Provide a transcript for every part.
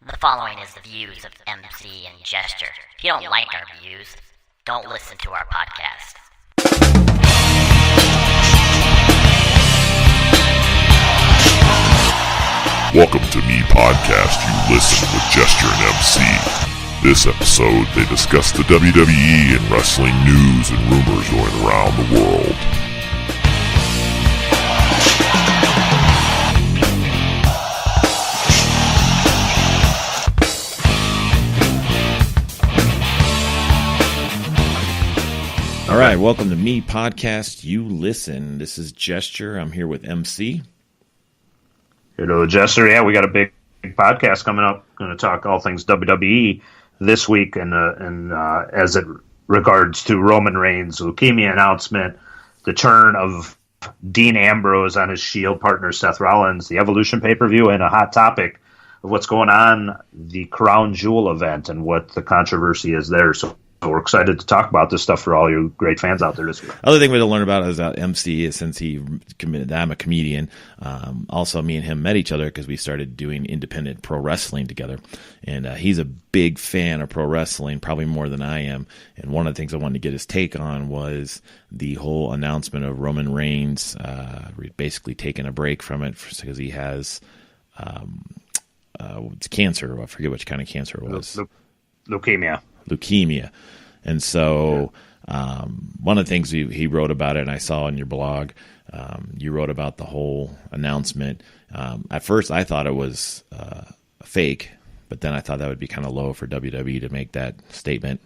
The following is the views of MC and Jester. If you don't like our views, don't listen to our podcast. Welcome to Me Podcast, You Listen with Jester and MC. This episode, they discuss the WWE and wrestling news and rumors going around the world. All right, welcome to Me Podcast, You Listen. This is Jester. I'm here with MC. Hello, Jester. Yeah, we got a big podcast coming up. Going to talk all things WWE this week, and as it regards to Roman Reigns' leukemia announcement, the turn of Dean Ambrose on his Shield partner Seth Rollins, the Evolution pay-per-view, and a hot topic of what's going on, the Crown Jewel event, and what the controversy is there. So we're excited to talk about this stuff for all you great fans out there this week. Other thing we to learn about is that MC, since he committed, I'm a comedian. Also, me and him met each other because we started doing independent pro wrestling together. And he's a big fan of pro wrestling, probably more than I am. And one of the things I wanted to get his take on was the whole announcement of Roman Reigns basically taking a break from it because he has cancer. I forget which kind of cancer it was. Leukemia. And so one of the things he wrote about it, and I saw in your blog, you wrote about the whole announcement. At first, I thought it was fake, but then I thought that would be kind of low for WWE to make that statement.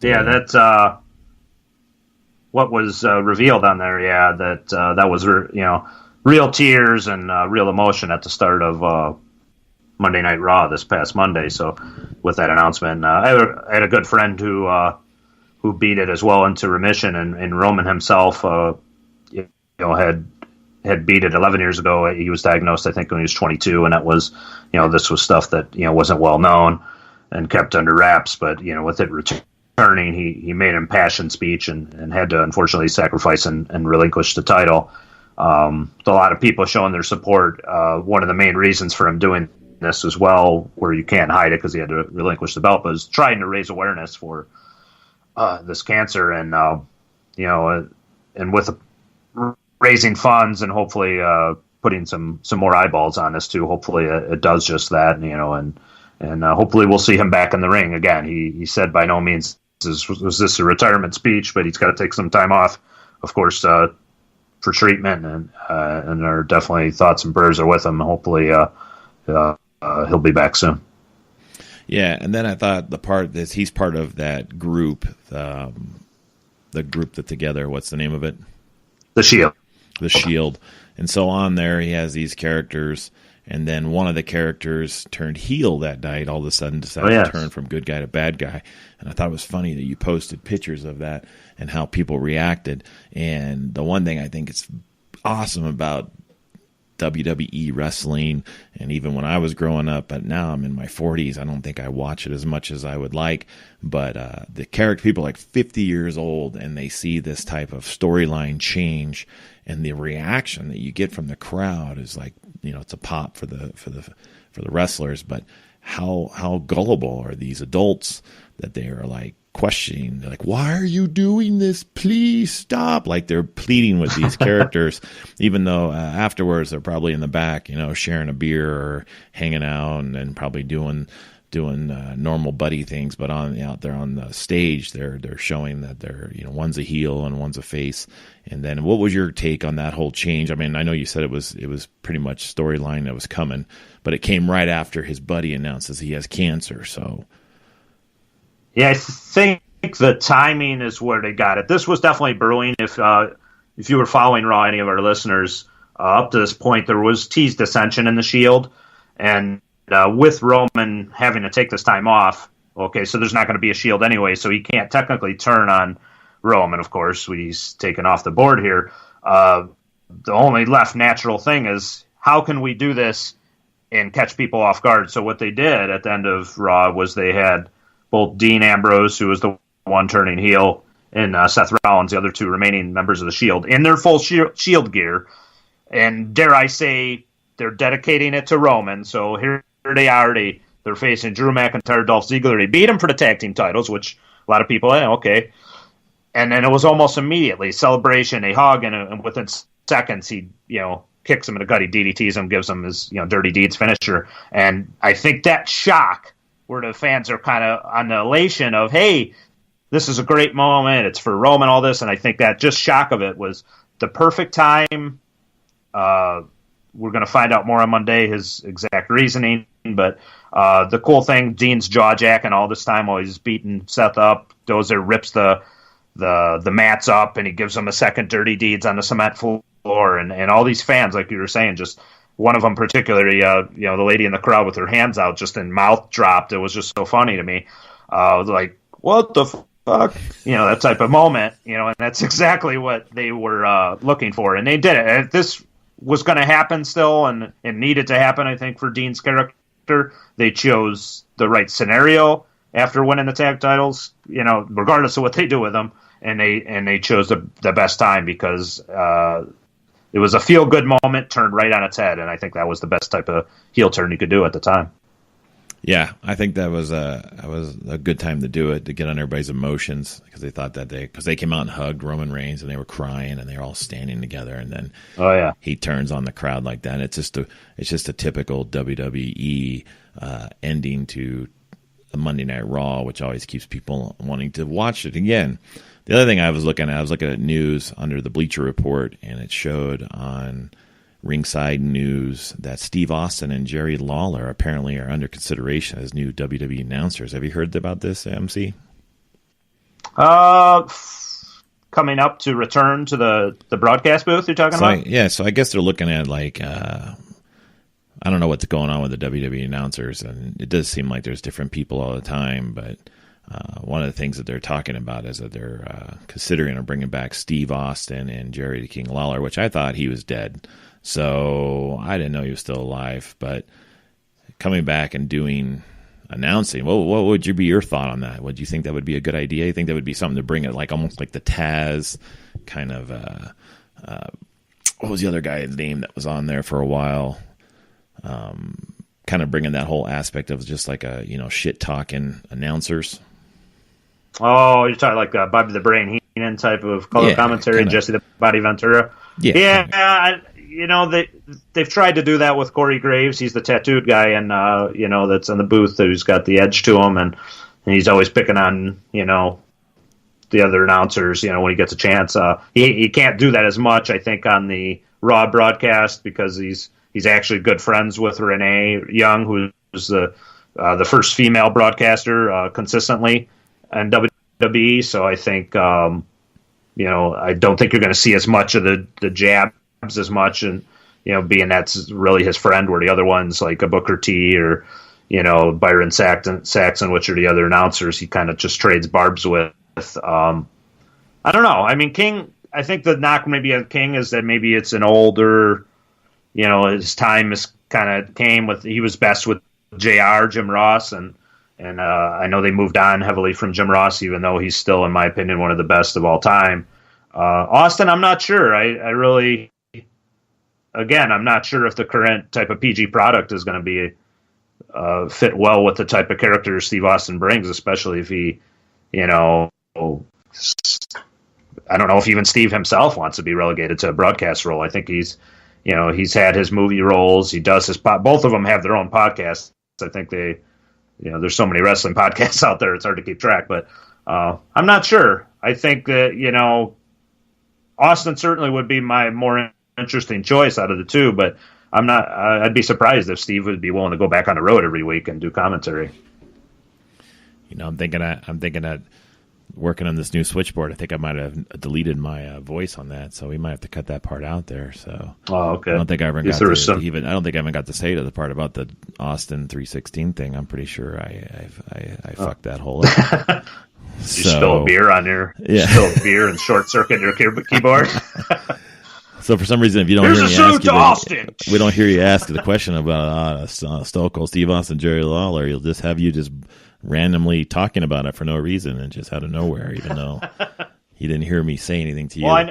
Yeah, that's what was revealed on there. Yeah, that was real tears and real emotion at the start of Monday Night Raw this past Monday. So with that announcement, I had a good friend who beat it as well into remission, and Roman himself, had beat it 11 years ago. He was diagnosed, I think, when he was 22, and that was, this was stuff that wasn't well known and kept under wraps. But with it returning, he made an impassioned speech and had to unfortunately sacrifice and relinquish the title. A lot of people showing their support. One of the main reasons for him doing this as well, where you can't hide it because he had to relinquish the belt, was trying to raise awareness for this cancer, and and with raising funds and hopefully putting some more eyeballs on this too. Hopefully it does just that, and hopefully we'll see him back in the ring again. He said by no means was this a retirement speech, but he's got to take some time off, of course, for treatment, and our definitely thoughts and prayers are with him. Hopefully he'll be back soon. Yeah, and then I thought the part that he's part of that group, the group that together, what's the name of it? The Shield. The Shield. And so on there, he has these characters, and then one of the characters turned heel that night, all of a sudden decided to turn from good guy to bad guy. And I thought it was funny that you posted pictures of that and how people reacted. And the one thing I think is awesome about WWE wrestling, and even when I was growing up, but now I'm in my 40s, I don't think I watch it as much as I would like, but the character, people like 50 years old, and they see this type of storyline change, and the reaction that you get from the crowd is like, it's a pop for the wrestlers, but how gullible are these adults that they are like questioning, they're like, why are you doing this? Please stop. Like they're pleading with these characters, even though afterwards they're probably in the back, sharing a beer or hanging out and probably doing normal buddy things. But out there on the stage, they're showing that they're, one's a heel and one's a face. And then what was your take on that whole change? I mean, I know you said it was pretty much storyline that was coming, but it came right after his buddy announces he has cancer. So yeah, I think the timing is where they got it. This was definitely brewing. If you were following Raw, any of our listeners, up to this point, there was teased dissension in the Shield. And with Roman having to take this time off, okay, so there's not going to be a Shield anyway, so he can't technically turn on Roman, of course. He's taken off the board here. The only left natural thing is, how can we do this and catch people off guard? So what they did at the end of Raw was they had both Dean Ambrose, who was the one turning heel, and Seth Rollins, the other two remaining members of the Shield, in their full Shield gear. And dare I say, they're dedicating it to Roman. So here they are. They're facing Drew McIntyre, Dolph Ziggler. They beat him for the tag team titles, which a lot of people, okay. And then it was almost immediately celebration. They hug, and within seconds, he kicks him in the gut. He DDTs him, gives him his dirty deeds finisher. And I think that shock, where the fans are kind of on the elation of, hey, this is a great moment. It's for Roman, all this. And I think that just shock of it was the perfect time. We're going to find out more on Monday, his exact reasoning. But the cool thing, Dean's jaw jacking all this time while he's beating Seth up. Dozer rips the mats up, and he gives him a second dirty deeds on the cement floor. And all these fans, like you were saying, just one of them particularly, the lady in the crowd with her hands out, just in mouth dropped. It was just so funny to me. Like, what the fuck? That type of moment, and that's exactly what they were looking for. And they did it. And if this was going to happen still and needed to happen, I think, for Dean's character, they chose the right scenario after winning the tag titles, regardless of what they do with them. And they chose the best time because it was a feel-good moment turned right on its head. And I think that was the best type of heel turn you could do at the time. Yeah, I think that was a good time to do it, to get on everybody's emotions, because they thought that because they came out and hugged Roman Reigns and they were crying and they were all standing together, and then he turns on the crowd like that. It's just a typical WWE ending to a Monday Night Raw, which always keeps people wanting to watch it again. The other thing I was looking at news under the Bleacher Report, and it showed on Ringside News that Steve Austin and Jerry Lawler apparently are under consideration as new WWE announcers. Have you heard about this, MC? Coming up to return to the broadcast booth you're talking about? So I guess they're looking at I don't know what's going on with the WWE announcers, and it does seem like there's different people all the time, but one of the things that they're talking about is that they're considering bringing back Steve Austin and Jerry the King Lawler, which I thought he was dead. So I didn't know he was still alive, but coming back and announcing, what would be your thought on that? Would you think that would be a good idea? You think that would be something to bring it, like almost like the Taz kind of, what was the other guy's name that was on there for a while? Kind of bringing that whole aspect of just like shit talking announcers. Oh, you're talking like Bobby the Brain Heenan type of color commentary, kinda. Jesse the Body Ventura. Yeah. They've tried to do that with Corey Graves. He's the tattooed guy, and that's in the booth who's got the edge to him, and he's always picking on the other announcers. When he gets a chance, he can't do that as much, I think, on the Raw broadcast because he's actually good friends with Renee Young, who's the first female broadcaster consistently in WWE. So I think I don't think you're going to see as much of the jab as much, and being that's really his friend, where the other ones like a Booker T or Byron Saxon, which are the other announcers, he kind of just trades barbs with. I don't know. I mean, King. I think the knock maybe at King is that maybe it's an older, his time is kind of came with. He was best with JR, Jim Ross, and I know they moved on heavily from Jim Ross, even though he's still, in my opinion, one of the best of all time. Austin, I'm not sure. I really. Again, I'm not sure if the current type of PG product is going to be fit well with the type of character Steve Austin brings, especially if he, I don't know if even Steve himself wants to be relegated to a broadcast role. I think he's had his movie roles. He does his both of them have their own podcasts. I think they, there's so many wrestling podcasts out there, it's hard to keep track. But I'm not sure. I think that Austin certainly would be my more interesting choice out of the two, but I'm not. I'd be surprised if Steve would be willing to go back on the road every week and do commentary. I'm thinking that working on this new switchboard, I think I might have deleted my voice on that, so we might have to cut that part out there. So, okay. I don't think I ever got I don't think I even got to say to the part about the Austin 316 thing. I'm pretty sure I fucked that whole up. You spill a beer on your spill a beer and short circuit your keyboard. So for some reason, if you don't we don't hear you ask the question about Stone Cold Steve Austin, Jerry Lawler, you'll just have you just randomly talking about it for no reason and just out of nowhere, even though you didn't hear me say anything to you. Well,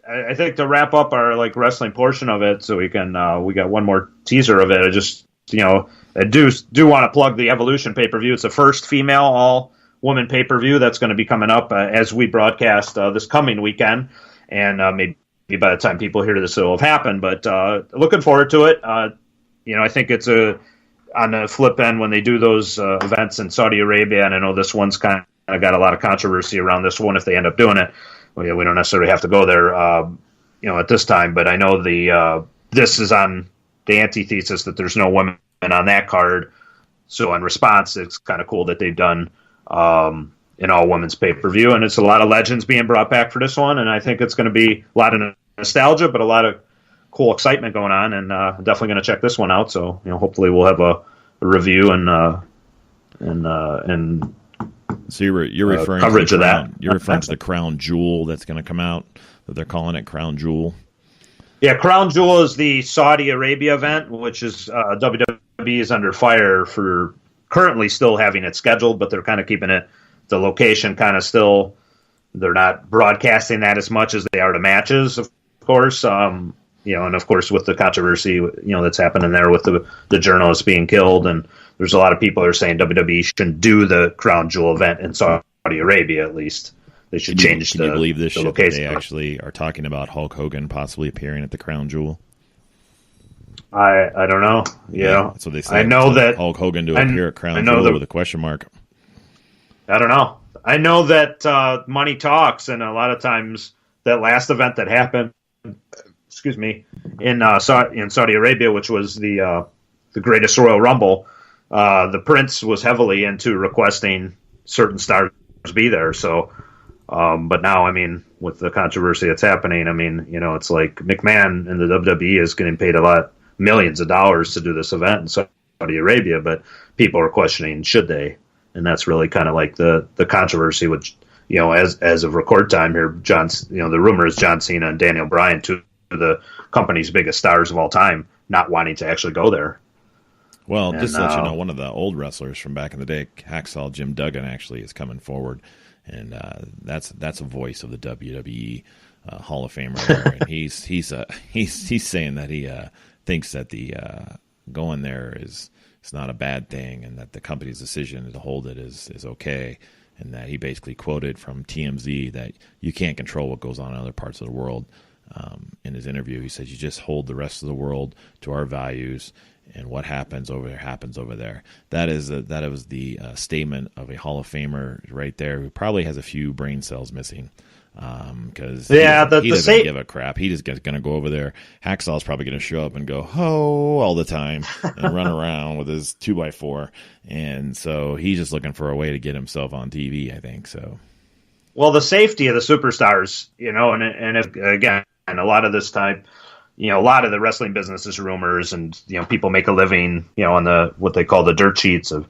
I think to wrap up our like wrestling portion of it, so we got one more teaser of it. I just I do want to plug the Evolution pay-per-view. It's the first female all-woman pay-per-view that's going to be coming up as we broadcast this coming weekend, and maybe by the time people hear this, it'll have happened. But looking forward to it. I think it's on the flip end when they do those events in Saudi Arabia, and I know this one's kind of got a lot of controversy around this one if they end up doing it. We don't necessarily have to go there, at this time. But I know this is on the antithesis that there's no women on that card. So in response, it's kind of cool that they've done an all-women's pay-per-view, and it's a lot of legends being brought back for this one. And I think it's going to be a lot of nostalgia, but a lot of cool excitement going on. And I'm definitely going to check this one out. So hopefully we'll have a review and so you're referring coverage to of that. You're referring to the Crown Jewel that's going to come out. That they're calling it Crown Jewel. Yeah, Crown Jewel is the Saudi Arabia event, which is WWE is under fire for currently still having it scheduled, but they're kind of keeping it the location kind of still. They're not broadcasting that as much as they are the matches, of course. And of course with the controversy that's happening there with the journalist being killed, and there's a lot of people that are saying WWE shouldn't do the Crown Jewel event in Saudi Arabia. At least they should change the location. Can you believe this shit that they actually are talking about Hulk Hogan possibly appearing at the Crown Jewel? I don't know. Yeah, that's what they say. I know that Hulk Hogan to appear at Crown Jewel with a question mark. I don't know. I know that money talks, and a lot of times that last event that happened, excuse me, in Saudi Arabia, which was the Greatest Royal Rumble, the Prince was heavily into requesting certain stars be there. So, but now, with the controversy that's happening, it's like McMahon and the WWE is getting paid millions of dollars to do this event in Saudi Arabia, but people are questioning should they, and that's really kind of like the controversy. Which as of record time here, the rumor is John Cena and Daniel Bryan, two of the company's biggest stars of all time, not wanting to actually go there. Well, just to let you know, one of the old wrestlers from back in the day, Hacksaw Jim Duggan, actually is coming forward, and that's a voice of the WWE Hall of Famer there. And he's saying that he thinks that the going there is not a bad thing, and that the company's decision to hold it is okay, and that he basically quoted from TMZ that you can't control what goes on in other parts of the world. In his interview, he says you just hold the rest of the world to our values, and what happens over there happens over there. That was the statement of a Hall of Famer right there, who probably has a few brain cells missing, because he doesn't give a crap. He just going to go over there. Hacksaw's probably going to show up and go ho all the time and run around with his 2x4, and so he's just looking for a way to get himself on TV, I think so. Well, the safety of the superstars, and if, again, a lot of this type, a lot of the wrestling business is rumors, and people make a living, on what they call the dirt sheets of,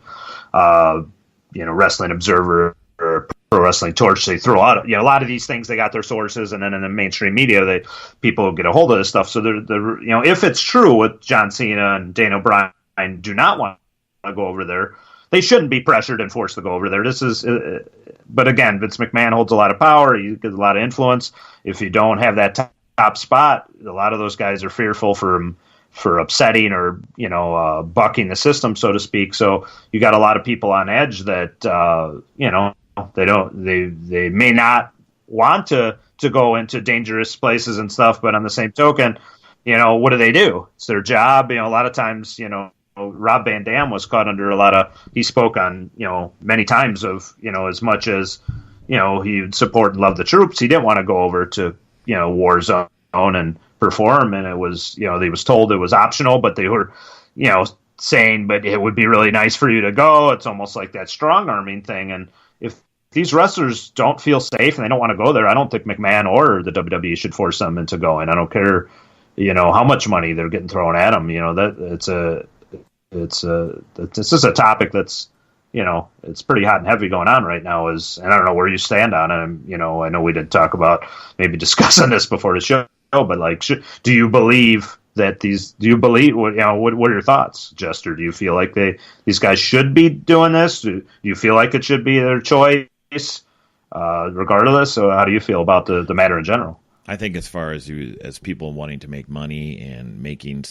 Wrestling Observer or Pro Wrestling Torch. They throw out, a lot of these things. They got their sources, and then in the mainstream media, people get a hold of this stuff. So if it's true with John Cena and Daniel Bryan do not want to go over there, they shouldn't be pressured and forced to go over there. But again, Vince McMahon holds a lot of power. He gets a lot of influence. If you don't have that top spot, a lot of those guys are fearful for upsetting or bucking the system, so to speak. So you got a lot of people on edge that they may not want to go into dangerous places and stuff, but on the same token, what do? It's their job. A lot of times, Rob Van Dam was caught under he spoke on, many times of, as much as, he'd support and love the troops, he didn't want to go over to, war zone and perform. And it was, he was told it was optional, but they were, saying, but it would be really nice for you to go. It's almost like that strong arming thing. And if these wrestlers don't feel safe and they don't want to go there, I don't think McMahon or the WWE should force them into going. I don't care, how much money they're getting thrown at them. This is a topic that's, it's pretty hot and heavy going on right now. And I don't know where you stand on it. I know we did talk about maybe discussing this before the show, but do you believe that what are your thoughts, Jester? Do you feel like these guys should be doing this? Do you feel like it should be their choice, regardless? So how do you feel about the matter in general? I think as far as people wanting to make money and making